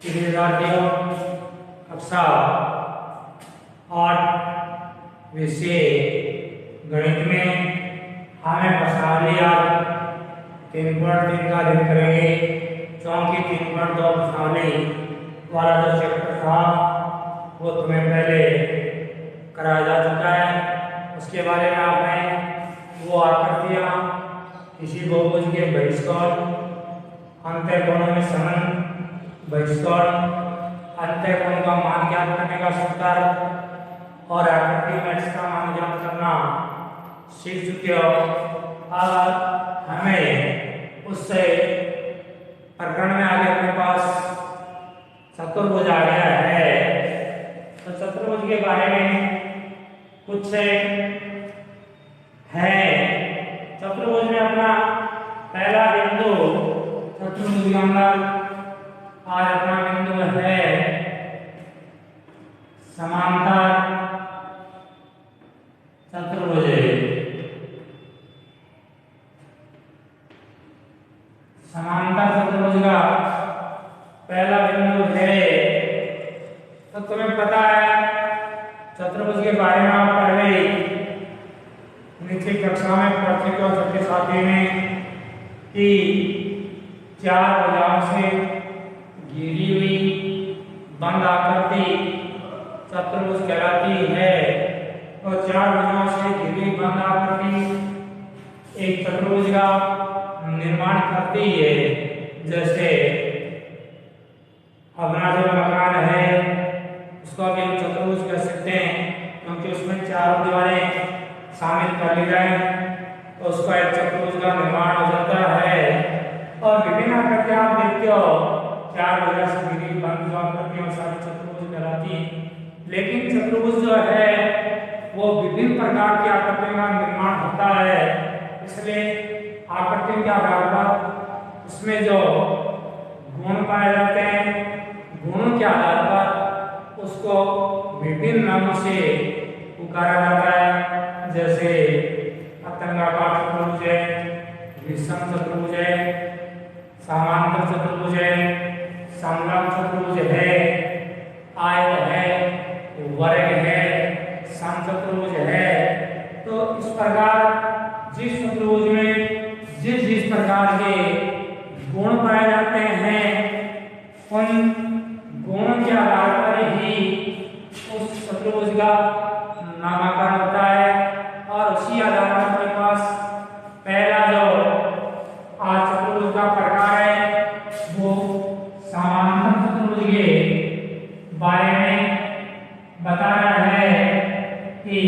विद्यार्थियों कक्षा 8 विषय गणित में हमें प्रश्नावली आज 3.3 का अध्ययन करेंगे, क्योंकि 3.2 प्रश्नावली वाला जो चैप्टर था वो तुम्हें पहले कराया जा चुका है। उसके बारे में आपने वो आकृतियाँ, किसी बहुभुज के बहिष्कोण, अंतःकोणों में समन, बहिष्कोण, अंतःकोण का मान ज्ञात करने का सूत्र और आकृति मैट्रिक्स का मान ज्ञात करना सीख चुके हो। अब हमें उससे प्रकरण में आगे अपने पास चतुर्भुज आ गया है, तो चतुर्भुज के बारे में कुछ है। चतुर्भुज में अपना पहला बिंदु चतुर्भुज के अंदर आज अपना बिंदु है समांतर चतुर्भुज। समांतर चतुर्भुज का पहला बिंदु है, तो तुम्हें पता है चतुर्भुज के बारे में आप पढ़ रहे नीचे कक्षा में पढ़ चुके हो सबके साथी में कि चार भुजाओं से घिरी हुई बंद आकृति चतुर्भुज कहलाती है। और चार भुजाओं से घिरी बंद आकृति एक चतुर्भुज का निर्माण करती है। जैसे अपना जो मकान है उसको भी हम चतुर्भुज कह सकते हैं, क्योंकि उसमें चारों दीवारें शामिल कर ली जाए तो उसका एक चतुर्भुज का निर्माण हो जाता है। और विभिन्न आकृतियां आप देखते हो, चार भुजा से घिरी बंद जो आकृतियां सारी चतुर्भुज कहलाती हैं। लेकिन चतुर्भुज जो है वो विभिन्न प्रकार की आकृतियों का निर्माण होता है, इसलिए आकृतियों के आधार पर उसमें जो गुण पाए जाते हैं, गुणों के आधार पर उसको विभिन्न नामों से पुकारा जाता है। जैसे अतंगाकार चतुर्भुज है, विषम चतुर्भुज है, समांतर चतुर्भुज है, समलंब चतुर्भुज है, आयत है, वर्ग है, समचतुर्भुज है। तो इस प्रकार जिस चतुर्भुज में जिस प्रकार के गुण पाए जाते हैं, उन गुणों के आधार पर ही उस चतुर्भुज का नामकरण होता है। और उसी आधार पर हमारे पास पहला जो आज चतुर्भुज का प्रकार है वो समांतर चतुर्भुज के बारे में बताया है कि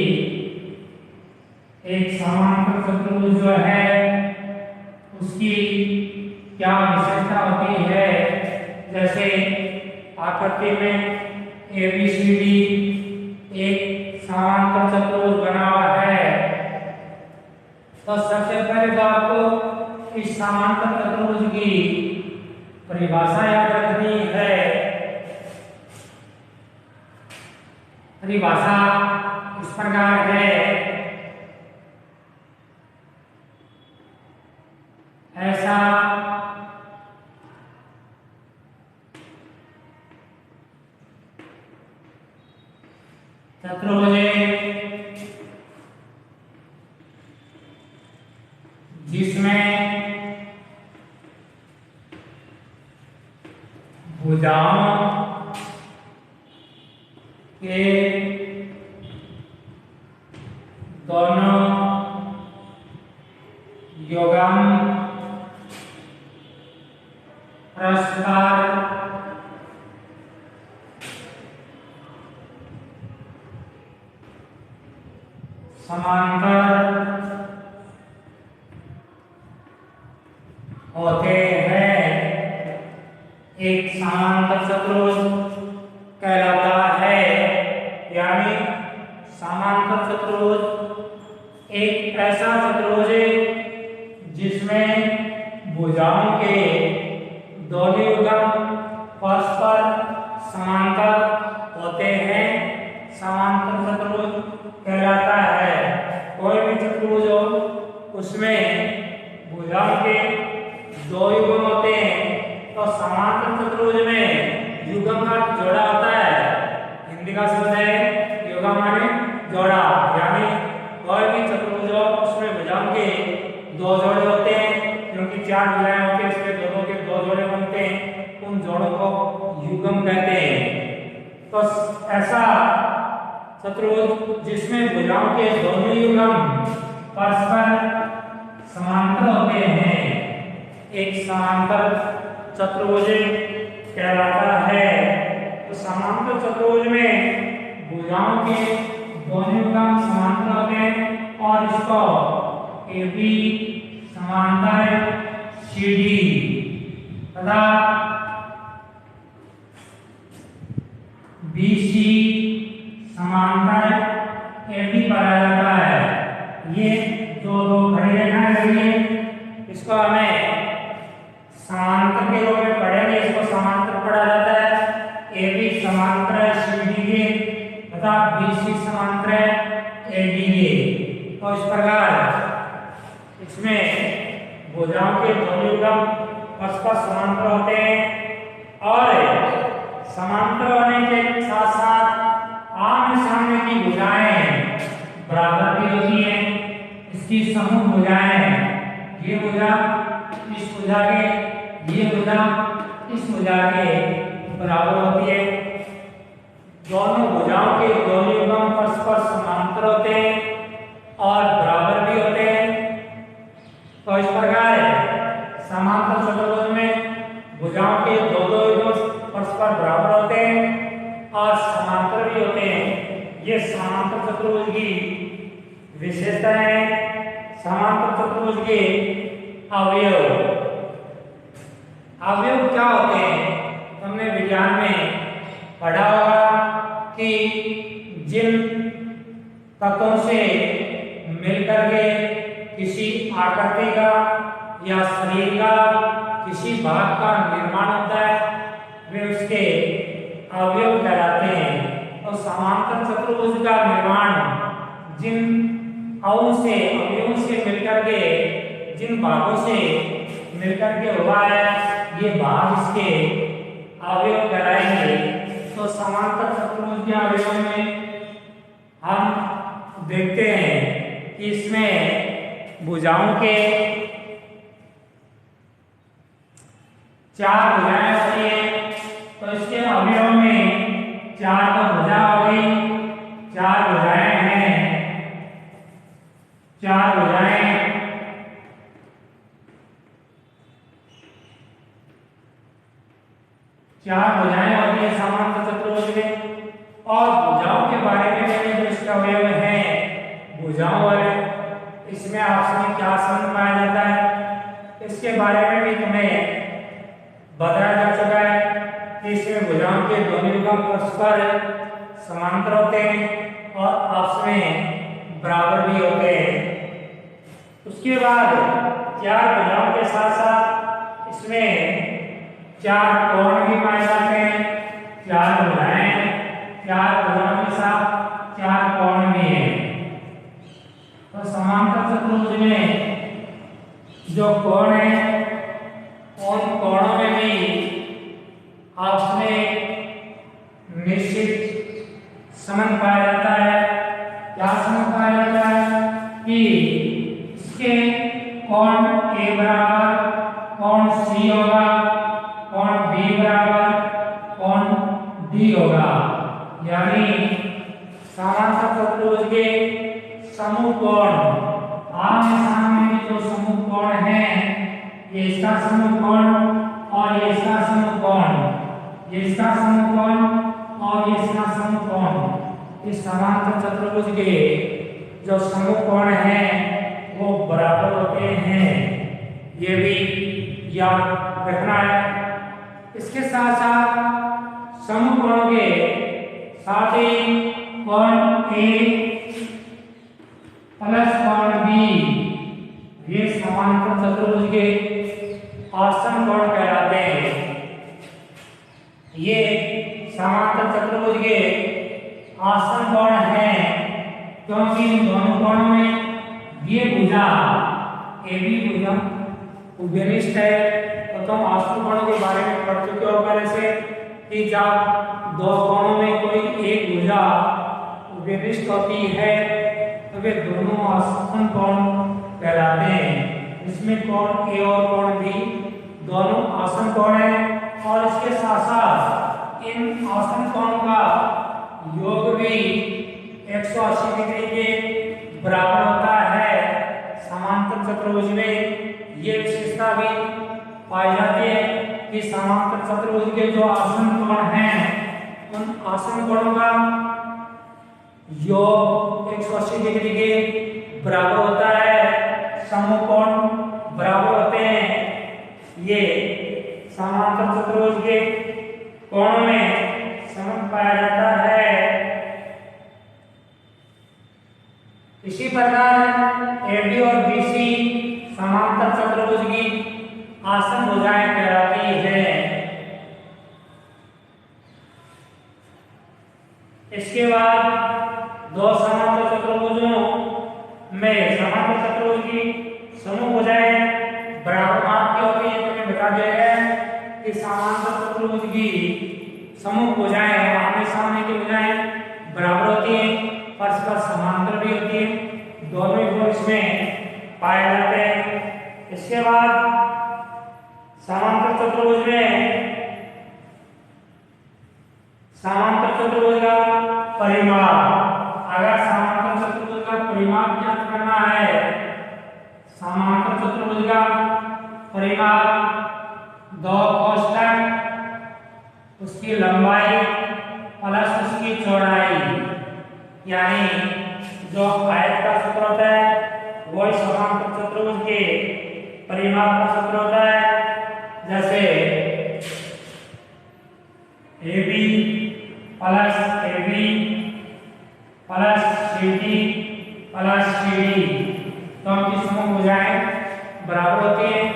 एक समांतर चतुर्भुज जो है उसकी क्या विशेषता होती है। जैसे आकृति में ABCD एक समांतर चतुर्भुज बना हुआ है, तो सबसे पहले तो आपको इस समांतर चतुर्भुज की परिभाषा याद रखनी है। परिभाषा इस प्रकार है, ऐसा चतुर्भुज जिसमें भुजाओं के दोनों युग्म परस्पर समांतर होते हैं। एक समांतर चतुर्भुज कहलाता है, यानी समांतर चतुर्भुज एक ऐसा चतुर्भुज है जिसमें भुजाओं के दोनों युग्म परस्पर समांतर होते हैं, समांतर चतुर्भुज कहलाता है। कोई भी चतुर्भुज हो उसमें भुजाओं के दो युग्म होते हैं, तो समांतर चतुर्भुज में युगम का जोड़ा होता है, हिंदी का शब्द है युगम माने जोड़ा, यानी कोई भी चतुर्भुज हो उसमें भुजाओं के दो जोड़े होते हैं, क्योंकि चार भुजाएं होती हैं इसलिए दोनों के दो जोड़े बनते हैं, उन जोड़ों को युगम कहते हैं। तो ऐसा चतुर्भुज जिसमें भुजाओं के दोनों युगम परस्पर समांतर होते हैं, एक समांतर चतुर्भुज कहलाता है। तो समांतर चतुर्भुज में भुजाओं के दोनों युगम समांतर होते हैं और इसको AB समांतर CD तथा BC समांतर AD पाया जाता है। ये दो खड़ी रेखाएं लगी, इसको हमें समांतर के रूप में पढ़ेंगे, इसको समांतर पढ़ा जाता है। AB समांतर CD के तथा BC समांतर AD के। तो इस प्रकार इसमें भुजाओं के दोनों युगम परस्पर समांतर होते हैं और समांतर होने के साथ साथ आमने सामने की भुजाएं बराबर भी होती हैं। इसकी समूह भुजाएं, ये भुजा इस भुजा के, ये भुजा इस भुजा के बराबर होती है। दोनों भुजाओं के दोनों युगम परस्पर समांतर होते हैं और बराबर भी होते हैं। तो इस प्रकार समांतर चतुर्भुज में भुजाओं के दो युगम परस्पर बराबर होते हैं और समांतर भी होते हैं। ये समांतर चतुर्भुज की विशेषता है। समांतर चतुर्भुज के अवयव, अवयव क्या होते हैं? हमने विज्ञान में पढ़ा होगा कि जिन तत्वों से मिलकर के किसी आकृति का या शरीर का किसी भाग का निर्माण होता है वे उसके अवयव कहलाते हैं। और समांतर चतुर्भुज का निर्माण जिन अवयवों से मिलकर के, जिन भागों से मिलकर के हुआ है, ये भाग इसके अवयव कहलाएंगे। तो समांतर चतुर्भुज के अवयव में हम देखते हैं कि इसमें भुजाओं के चार भुजाएं होती हैं। तो इसके अवयव में चार तो भुजा हो गई, चार भुजाएं हैं, चार भुजाएं होती है समांतर चतुर्भुज में। और भुजाओं के बारे में मैंने जो इसका अवयव है भुजाओं वाले, इसमें आपस में क्या संबंध पाया जाता है इसके बारे में भी तुम्हें बताया जा चुका है कि इसमें भुजाओं के दोनों युगम परस्पर समांतर होते हैं और आपस में बराबर भी होते हैं। उसके बाद चार भुजाओं के साथ साथ इसमें चार कोण भी पाए जाते हैं। चार भुजाएं, चार भुजाओं के साथ चार कोण भी हैं। तो समांतर चतुर्भुज में जो कोण है और कोणों में भी आपस में निश्चित संबंध पाया जाता है। क्या संबंध पाया जाता है कि इसके कोण A बराबर कोण C होगा, कोण B बराबर कोण D होगा। यानी समांतर चतुर्भुज के समूह कोण, आमने सामने के जो समूह कोण हैं, ये इसका समूह कोण और ये इसका समूह कोण, ये इसका समूह कोण और ये इसका समूह कोण, इस समांतर चतुर्भुज के जो समूह कोण हैं वो बराबर होते हैं। ये भी याद रखना है। इसके साथ साथ समूह कोणों के साथ ही कोण A प्लस कोण B, ये समांतर चतुर्भुज के आसन कोण कहलाते हैं। ये समांतर चतुर्भुज के आसन कोण हैं क्योंकि इन दोनों कोणों में ये भुजा AB भुजा उभयनिष्ठ है। तो तुम आसन कोणों के बारे में पढ़ चुके हो पहले से। कि जब दो कोणों में कोई एक भुजा विशिष्ट होती है तो वे दोनों आसन कोण कहलाते हैं। इसमें कोण ए और कोण बी दोनों आसन कोण हैं और इसके साथ साथ इन आसन कोणों का योग भी 180 डिग्री के बराबर होता है। समांतर चतुर्भुज में ये विशेषता भी पाई जाती है कि समांतर चतुर्भुज के जो आसन कोण हैं उन आसन कोणों का योग 180 डिग्री के बराबर होता है। समकोण बराबर होते हैं। ये समांतर चतुर्भुज के कोणों में समान पाया जाता है। इसी प्रकार एडी और बीसी समांतर चतुर्भुज की आसन भुजाएं कहलाती है। इसके बाद दो समांतर चतुर्भुजों में समांतर चतुर्भुज की समूह भुजाएं बराबर माप की होती है। तो मैं बता दिया है कि समांतर चतुर्भुज की समूह भुजाएं आमने सामने की भुजाएं बराबर होती हैं, परस्पर समांतर भी होती है। दोनों ही गुण इसमें पाए जाते हैं। इसके बाद समांतर चतुर्भुज में समांतर चतुर्भुज का परिमाप, अगर समांतर चतुर्भुज का परिमाप ज्ञात करना है, समांतर चतुर्भुज का परिमाप दो कोष्ठक उसकी लंबाई प्लस उसकी चौड़ाई, यानी जो आयत का सूत्र होता है वही समांतर चतुर्भुज के परिमाप का सूत्र होता है। जैसे AB plus AB plus CD plus CD तो उनकी समूह भुजाएं बराबर होती हैं।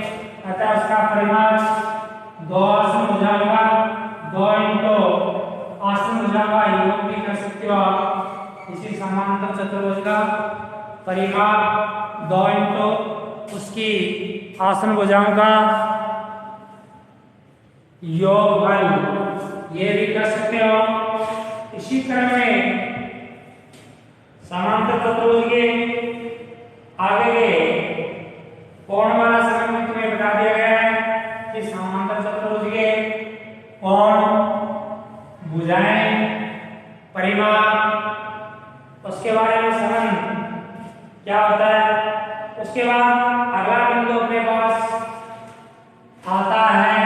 अतः उसका परिमाप दो आसन भुजाओं का 2 इंटू आसन भुजाओं का योग भी कर सकते हो आप। इसी समांतर चतुर्भुज का परिमाप 2 इंटू उसकी आसन भुजाओं का योग बल ये भी कर सकते हो। इसी तरह में समांतर चतुर्भुज के आगे के कोण वाला समीकरण तुम्हें बता दिया गया है कि समांतर चतुर्भुज के कोण भुजाएं परिमाप उसके बारे में समझ क्या होता है। उसके बाद अगला बिंदु अपने पास आता है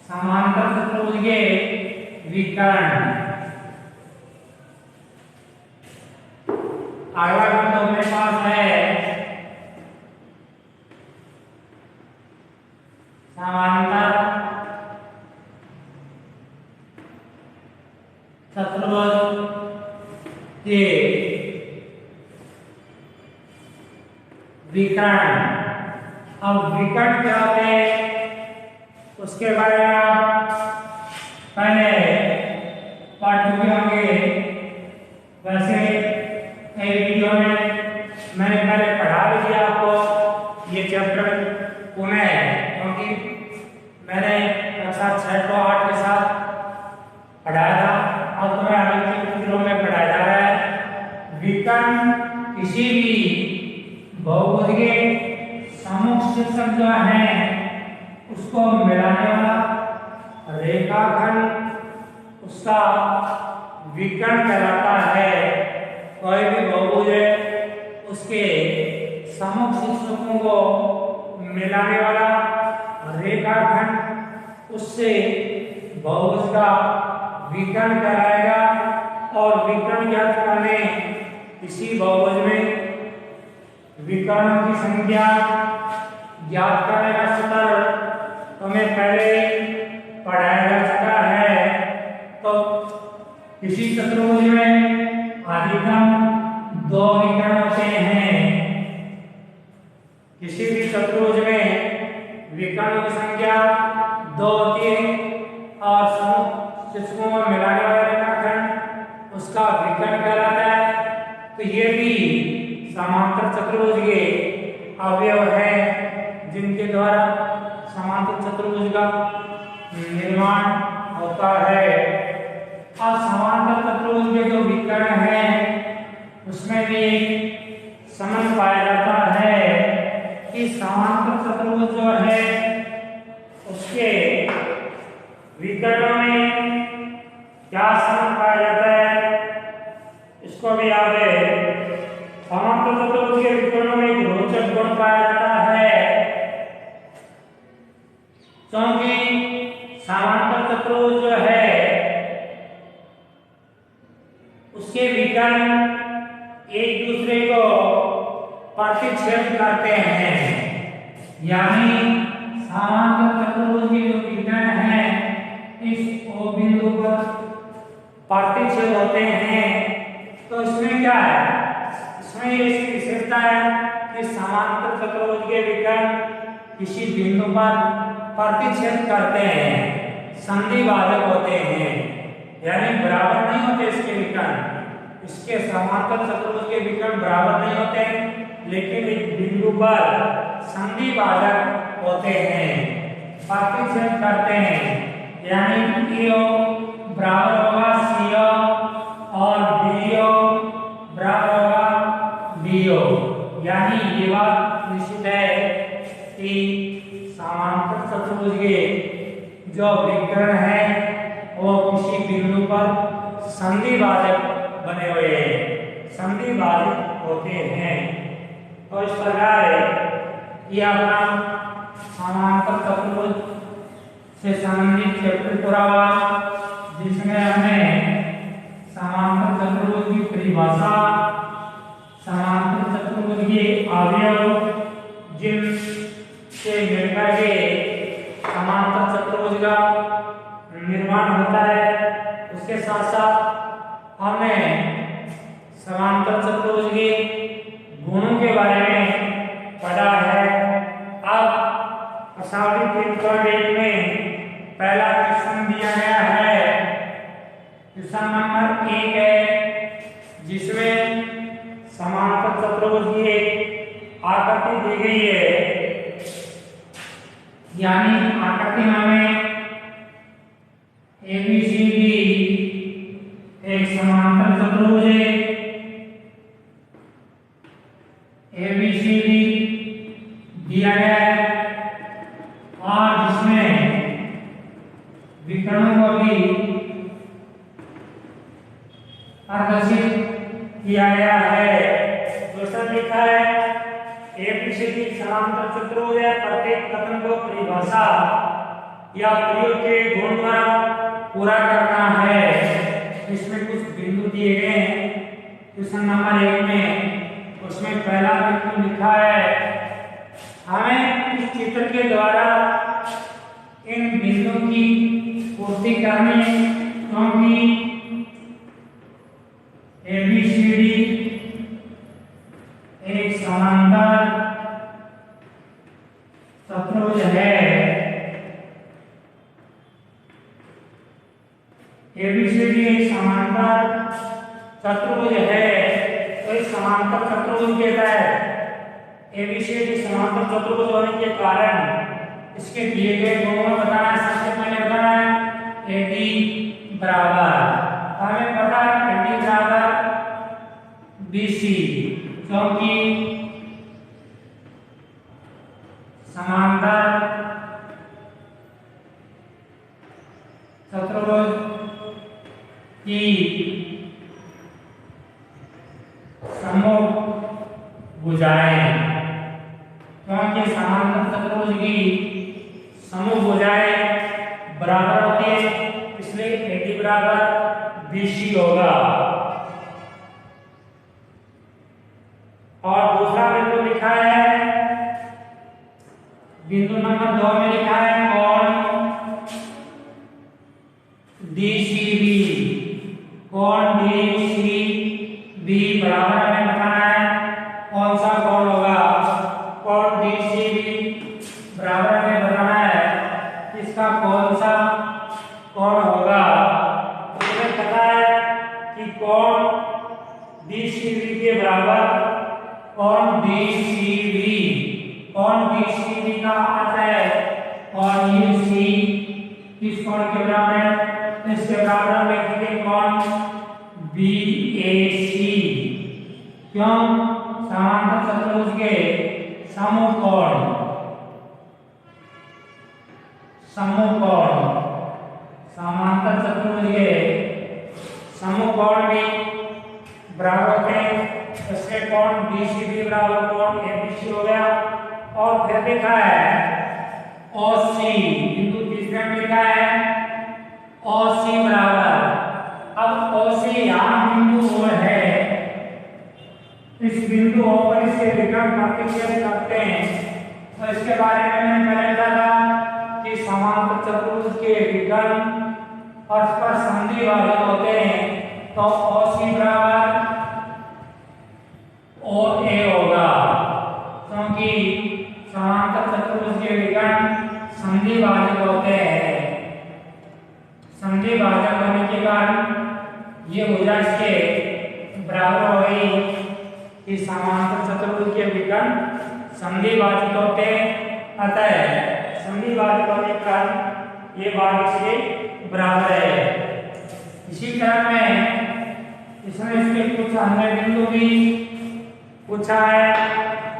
समांतर चतुर्भुज के विकर्ण। अगला बिंदु अपने पास है समांतर चतुर्भुज के विकर्ण। अब विकर्ण क्या होते हैं उसके बारे में आप पहले पढ़ चुके होंगे। वैसे कई वीडियो में मैंने पहले पढ़ा भी दिया आपको ये चैप्टर पुनः, क्योंकि मैंने कक्षा 6 को 8 के साथ पढ़ाया था। अब तुम्हें आगे के वीडियो में पढ़ाया जा रहा है विकर्ण किसी भी बहुभुज के सम्मुख शीर्षक जो है उसको मिलाने वाला रेखाखंड उसका विकर्ण कहलाता है। कोई भी बहुभुज है उसके सम्मुख शीर्षकों को मिलाने वाला रेखाखंड उससे बहुभुज का विकर्ण कहलाएगा। और विकर्ण ज्ञात करने किसी बहुभुज में विकर्णों की संख्या ज्ञात करने का सूत्र हमें पहले पढ़ाया जा चुका है। तो किसी चतुर्भुज में अधिकतम 2 विकर्ण होते हैं। किसी भी चतुर्भुज में विकर्णों की संख्या 2 होती है और शीर्षकों में मिलाने वाला रेखाखंड उसका विकर्ण कहलाता है। तो ये भी समांतर चतुर्भुज के अवयव हैं जिनके द्वारा समांतर चतुर्भुज का निर्माण होता है। और समांतर चतुर्भुज के जो विकर्ण है उसमें भी समझ पाया जाता है कि समांतर चतुर्भुज जो है उसके विकर्णों में क्या समझ पाया जाता है, इसको भी याद है। समांतर चतुर्भुज के विकर्णों में एक रोचक गुण पाया जाता है, क्योंकि समांतर चतुर्भुज जो है उसके विकर्ण एक दूसरे को प्रतिच्छेद करते हैं, यानी समांतर चतुर्भुज के जो विकर्ण हैं इस O बिंदु पर प्रतिच्छेद होते हैं। तो इसमें क्या है, इसमें इसकी विशेषता है कि समांतर चतुर्भुज के विकर्ण किसी बिंदु पर प्रतिच्छेद करते हैं, संधिभाजक होते हैं, यानी बराबर नहीं होते इसके विकर्ण। इसके समांतर चतुर्भुज के विकर्ण बराबर नहीं होते, लेकिन एक बिंदु पर संधिभाजक होते हैं, प्रतिच्छेद करते हैं, यानी EO बराबर होगा CO और BO बराबर होगा BO। यानी ये बात निश्चित है कि समांतर चतुर्भुज के जो विकर्ण है वो किसी बिंदु पर संधिभाजक बने हुए हैं, संधिभाजक होते हैं। तो इस प्रकार ये अपना समांतर चतुर्भुज से संबंधित चैप्टर पूरा हुआ, जिसमें हमने समांतर चतुर्भुज की परिभाषा, समांतर चतुर्भुज के अवयव जिनसे मिलकर के समांतर चतुर्भुज का निर्माण होता है, उसके साथ साथ हमने समांतर चतुर्भुज के गुणों के बारे में पढ़ा है। अब असाइनमेंट 3.1 में पहला क्वेश्चन दिया गया है, क्वेश्चन नंबर 1 है, जिसमें समांतर चतुर्भुज की एक आकृति दी गई है, यानी आकृति में हमें ABCD एक समांतर चतुर्भुज है, ABCD दिया गया है और जिसमें विकर्णों को भी प्रदर्शित किया गया है। क्वेश्चन लिखा है ABCD समांतर चतुर्भुज है, प्रत्येक कथन को परिभाषा या प्रयोग के गुण द्वारा पूरा करना है। इसमें कुछ बिंदु दिए गए हैं क्वेश्चन नंबर 1 में, उसमें पहला बिंदु लिखा है, हमें इस चित्र के द्वारा इन बिंदुओं की पूर्ति करनी है, क्योंकि ABCD एक समांतर चतुर्भुज है। ABCD एक समांतर चतुर्भुज है, तो इस समांतर चतुर्भुज के तहत ABCD समांतर चतुर्भुज होने के कारण इसके दिए गए गुणों बताना है। सबसे पहले बताना है AD बराबर, हमें पता है AD बराबर BC, क्योंकि समांतर चतुर्भुज की समूह भुजाएं, क्योंकि समांतर चतुर्भुज की समूह भुजाएं बराबर होती है, इसलिए AD बराबर BC होगा। और दूसरा बिंदु लिखा है, बिंदु नंबर 2 में लिखा है कोण DCB, कोण DCB बराबर हमें बताना है कौन सा कोण होगा। कोण DCB बराबर हमें बताना है इसका कौन सा कोण होगा। हमें पता है कि कोण DCB के बराबर कोण DCB, कोण DCB का अर्थ है कोण UC किस कोण के बराबर है, समकोण, समांतर चतुर्भुज के समकोण भी बराबर होते हैं। इसके कोण BCD बराबर कोण ABC हो गया। और फिर लिखा है OC, बिंदु तीसरे में लिखा है OC बराबर, अब OC यहाँ बिंदु है, इस बिंदु O पर इसके विकर्ण प्रतिच्छेद करते हैं। तो इसके बारे में मैंने पहले बताया कि समांतर चतुर्भुज के विकर्ण और पर संधि भाजक होते हैं। तो OC बराबर OA होगा, क्योंकि समांतर चतुर्भुज के विकर्ण संधि भाजक होते हैं। संधि भाजक होने के कारण ये भुजा इसके बराबर हो गई कि समांतर चतुर्भुज के विकर्ण संधि भाजक होते हैं। अतः संधि भाजक होने के कारण ये भाग इसके बराबर है। इसी तरह में इसमें इसके कुछ अन्य बिंदु भी पूछा है।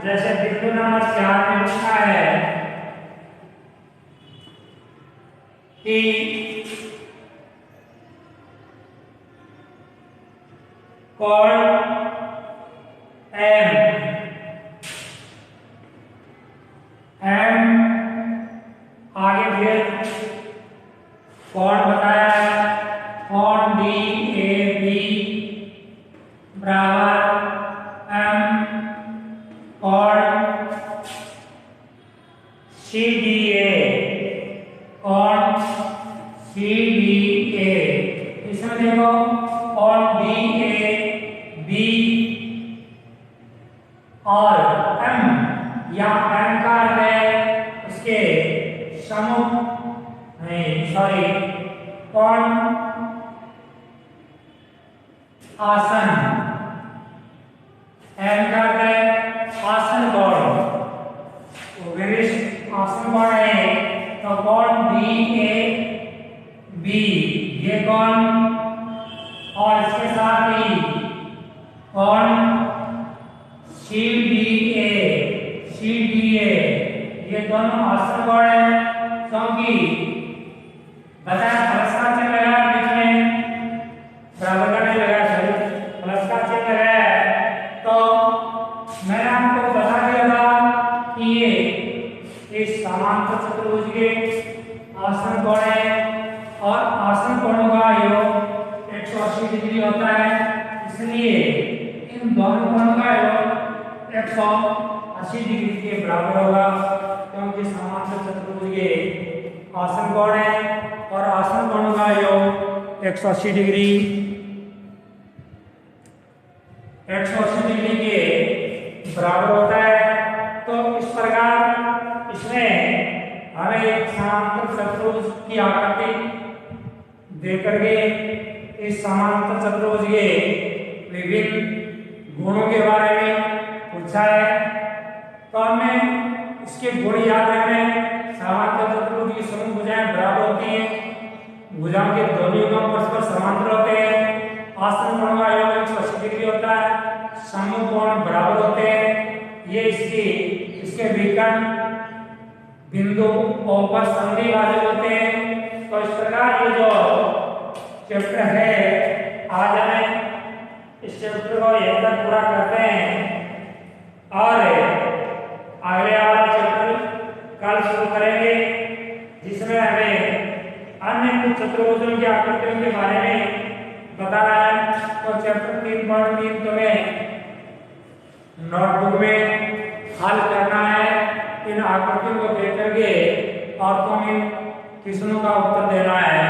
जैसे बिंदु नंबर 4 में पूछा है कि कोण M आगे फिर कोण बताया है कोण DAB बराबर M कोण CDA, कोण CDA। इसमें देखो कोण DAB और M, यहाँ M का अर्थ है उसके सम्मुख, नहीं सॉरी, कोण आसन, M का अर्थ है आसन कोण, तो विशिष्ट आसन कोण है। तो कोण DAB ये कोण और इसके साथ ही कोण CDA ये दोनों आसन कोण है, क्योंकि बताया प्लस का चिन्ह लगा बीच में, बराबर का नहीं लगा, सॉरी प्लस का चिन्ह है। तो मैंने आपको बता दिया था कि ये इस समांतर चतुर्भुज के आसन कोण है और आसन कोणों का योग 180 डिग्री होता है। इसलिए इन दोनों कोणों का योग 180 डिग्री के बराबर होगा, क्योंकि समांतर चतुर्भुज के आसन कोण है और आसन कोणों का योग 180 डिग्री के बराबर होता है। तो इस प्रकार इसमें हमें एक समांतर चतुर्भुज की आकृति देकर के इस समांतर चतुर्भुज के विभिन्न गुणों के बारे में पूछा है। तो हमें इसके गुण याद रखने हैं। समांतर चतुर्भुज की समूह भुजाएं बराबर होती हैं, भुजाओं के दोनों युग्म परस्पर समांतर होते हैं, आसन कोण का योग 180 डिग्री होता है, समूह कोण बराबर होते हैं। ये इसके विकर्ण बिंदु O पर संधि भाजक होते हैं। तो इस प्रकार ये जो चैप्टर है आज हमें इस चैप्टर को यहीं तक पूरा करते हैं और अगले वाला चैप्टर कल शुरू करेंगे, जिसमें हमें अन्य कुछ चतुर्भुजों की आकृतियों के बारे में बताना है। तो चैप्टर 3.3 तुम्हें नोटबुक में हल करना है, इन आकृतियों को देख करके और तुम इन क्वेश्चनों का उत्तर देना है।